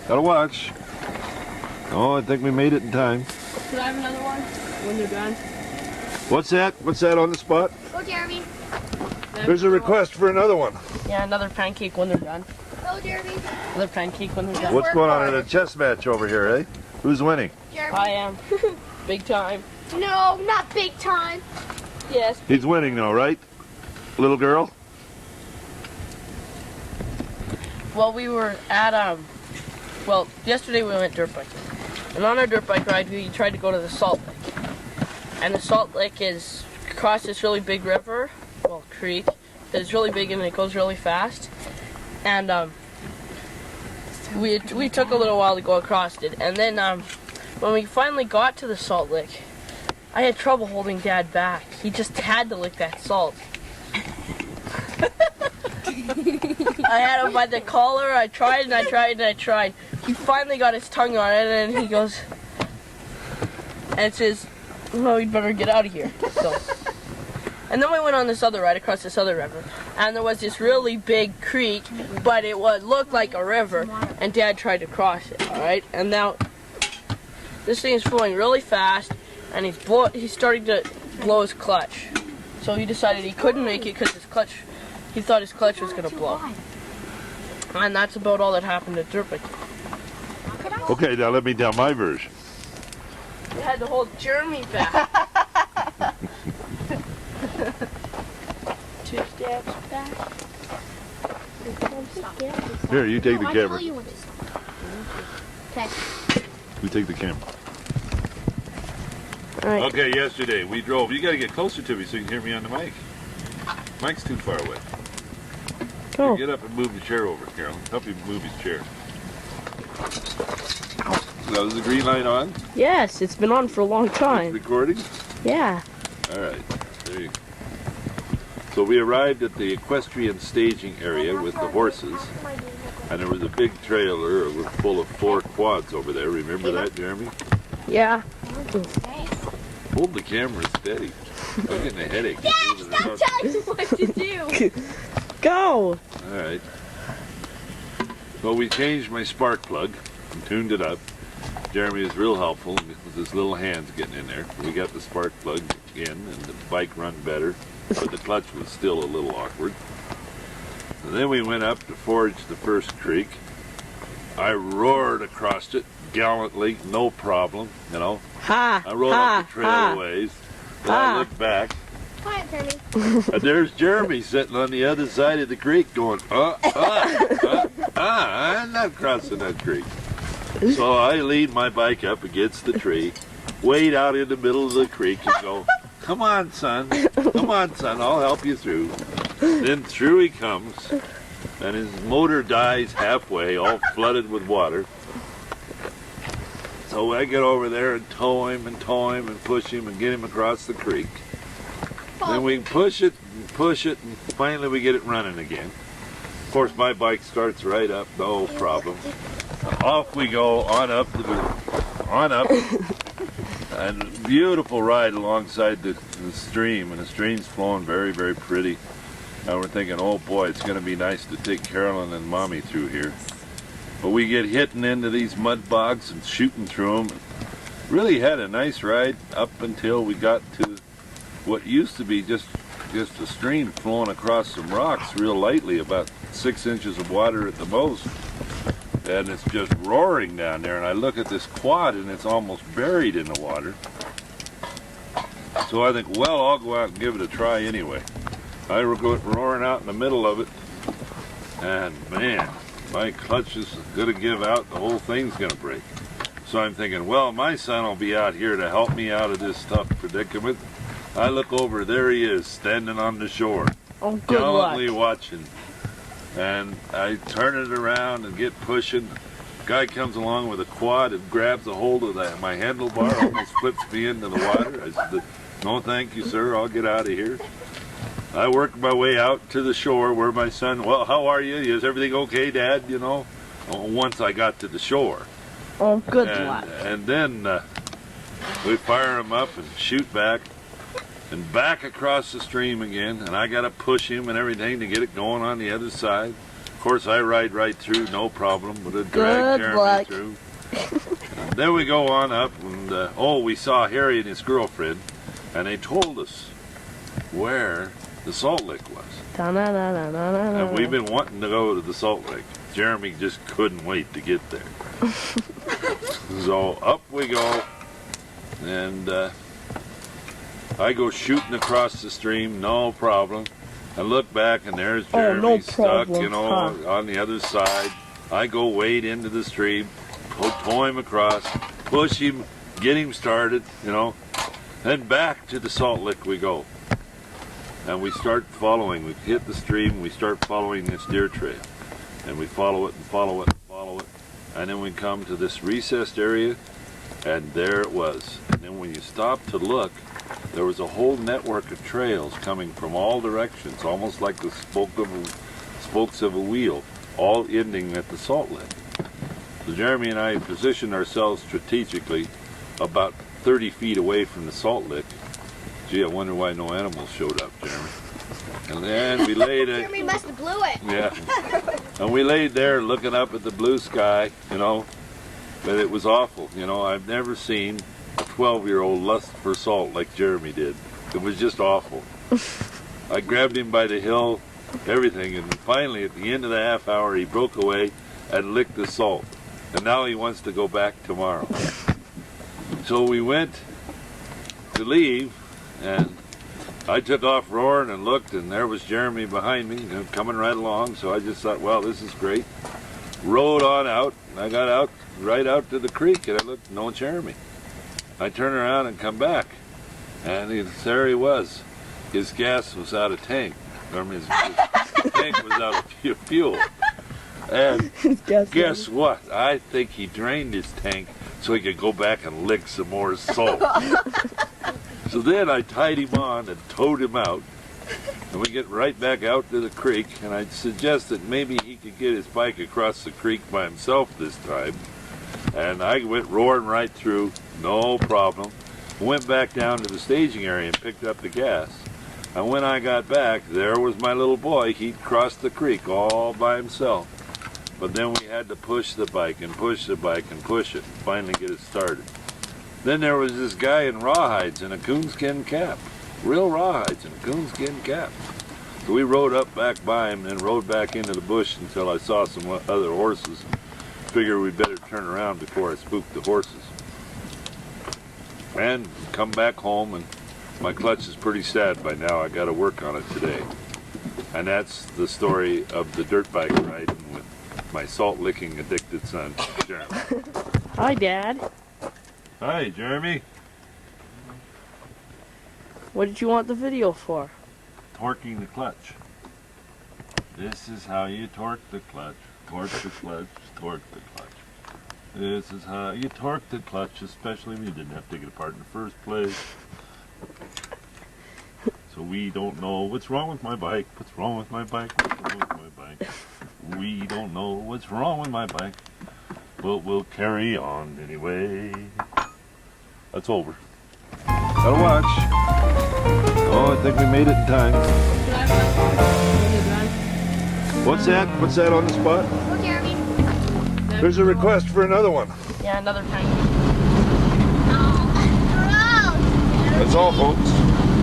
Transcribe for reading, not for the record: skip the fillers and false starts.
Gotta watch. Oh, I think we made it in time. Could I have another one when they're done? What's that? What's that on the spot? Go, Jeremy. There's a request for another one. Yeah, another pancake when they're done. Go, Jeremy. Another pancake when they're done. What's going on in a chess match over here, eh? Who's winning? Jeremy. I am. Big time. No, not big time. Yes. He's winning though, right? Little girl? Well, we were at, well, yesterday we went dirt biking. And on our dirt bike ride, we tried to go to the Salt Lake. And the Salt Lake is across this really big river, well, creek, that is really big and it goes really fast. And, we took a little while to go across it. And then, when we finally got to the Salt Lake, I had trouble holding Dad back. He just had to lick that salt. I had him by the collar. I tried and I tried and I tried. He finally got his tongue on it and he goes, and says, "Well, we'd better get out of here." So, and then we went on this other ride across this other river, and there was this really big creek, but it looked like a river, and Dad tried to cross it. All right, and now this thing is flowing really fast, and he's starting to blow his clutch. So he decided he couldn't make it because he thought his clutch was gonna blow. And that's about all that happened at dirt biking. Okay, now let me tell my version. You had to hold Jeremy back. 2 steps back. Here, you take the camera. Okay. You take the camera. All right. Okay, yesterday we drove. You gotta get closer to me so you can hear me on the mic. Mic's too far away. Go. Get up and move the chair over, Carolyn. Help him move his chair. Now, is the green light on? Yes, it's been on for a long It's time. recording? Yeah. All right, there you go. So we arrived at the equestrian staging area with the horses, and there was a big trailer full of 4 quads over there. Remember that, Jeremy? Yeah. Hold the camera steady. I'm getting a headache. Dad, stop telling me what to do. Go. All right. So we changed my spark plug and tuned it up. Jeremy is real helpful with his little hands getting in there. We got the spark plug in and the bike run better, but the clutch was still a little awkward. And then we went up to forge the first creek. I roared across it gallantly, no problem, you know. Ha. I rolled up the trail a ways. Then I looked back. Quiet, Jeremy. And there's Jeremy sitting on the other side of the creek going, I'm not crossing that creek. So I lean my bike up against the tree, wade out in the middle of the creek and go, come on, son, I'll help you through. Then through he comes, and his motor dies halfway, all flooded with water. So I get over there and tow him and push him and get him across the creek. Then we push it, and finally we get it running again. Of course, my bike starts right up, no problem. Off we go, on up, and beautiful ride alongside the stream, and the stream's flowing very, very pretty. And we're thinking, oh boy, it's going to be nice to take Carolyn and Mommy through here. But we get hitting into these mud bogs and shooting through them. Really had a nice ride up until we got to what used to be just a stream flowing across some rocks real lightly, about 6 inches of water at the most. And it's just roaring down there, and I look at this quad and it's almost buried in the water. So I think, well, I'll go out and give it a try anyway. I go roaring out in the middle of it, and man, my clutch is going to give out, the whole thing's going to break. So I'm thinking, well, my son will be out here to help me out of this tough predicament. I look over, there he is, standing on the shore, Oh, good gallantly luck. watching. And I turn it around and get pushing. Guy comes along with a quad and grabs a hold of my handlebar, almost flips me into the water. I said, no thank you, sir, I'll get out of here. I worked my way out to the shore where my son, well, how are you? Is everything okay, Dad? You know, once I got to the shore. Oh, good luck. And then we fire him up and shoot back. And back across the stream again, and I got to push him and everything to get it going on the other side. Of course, I ride right through, no problem. Would have dragged Good Jeremy luck. through. Then we go on up, and we saw Harry and his girlfriend, and they told us where the Salt Lick was. And we've been wanting to go to the Salt Lick. Jeremy just couldn't wait to get there. So up we go, and I go shooting across the stream, no problem. I look back, and there's Jeremy no stuck, problem, on the other side. I go wade into the stream, tow him across, push him, get him started, Then back to the Salt Lick we go. And we start following. We hit the stream, we start following this deer trail. And we follow it and follow it and follow it. And then we come to this recessed area, and there it was. And then when you stop to look, there was a whole network of trails coming from all directions, almost like the spokes of a wheel, all ending at the Salt Lick. So Jeremy and I positioned ourselves strategically about 30 feet away from the Salt Lick. Gee, I wonder why no animals showed up, Jeremy. And then we laid it. Jeremy must have blew it. Yeah. And we laid there looking up at the blue sky, but it was awful. I've never seen a 12-year-old lust for salt like Jeremy did. It was just awful. I grabbed him by the hill, everything, and finally at the end of the half hour he broke away and licked the salt. And now he wants to go back tomorrow. So we went to leave, and I took off roaring and looked, and there was Jeremy behind me, coming right along. So I just thought, well, this is great. Rode on out, and I got out, right out to the creek, and I looked, no Jeremy. I turned around and come back, and there he was. His gas was out of tank. His tank was out of fuel. And guess what? I think he drained his tank so he could go back and lick some more salt. So then I tied him on and towed him out. And we get right back out to the creek, and I suggested maybe he could get his bike across the creek by himself this time. And I went roaring right through, no problem. Went back down to the staging area and picked up the gas. And when I got back, there was my little boy. He'd crossed the creek all by himself. But then we had to push the bike and push the bike and push it and finally get it started. Then there was this guy in rawhides and a coonskin cap. Real rawhides and a coonskin cap. So we rode up back by him and then rode back into the bush until I saw some other horses. Figured we'd better turn around before I spooked the horses. And come back home, and my clutch is pretty sad by now. I got to work on it today. And that's the story of the dirt bike riding with my salt-licking addicted son, Jeremy. Hi, Dad. Hi, Jeremy. What did you want the video for? Torquing the clutch. This is how you torque the clutch. Torque the clutch, torque the clutch. This is how you torque the clutch, especially when you didn't have to take it apart in the first place. So we don't know what's wrong with my bike. What's wrong with my bike? What's wrong with my bike? We don't know what's wrong with my bike. But we'll carry on anyway. That's over. Gotta watch. Oh, I think we made it in time. What's that? What's that on the spot? Oh, Jeremy. There's a request for another one. Yeah, another time. Oh, gross. That's all, folks.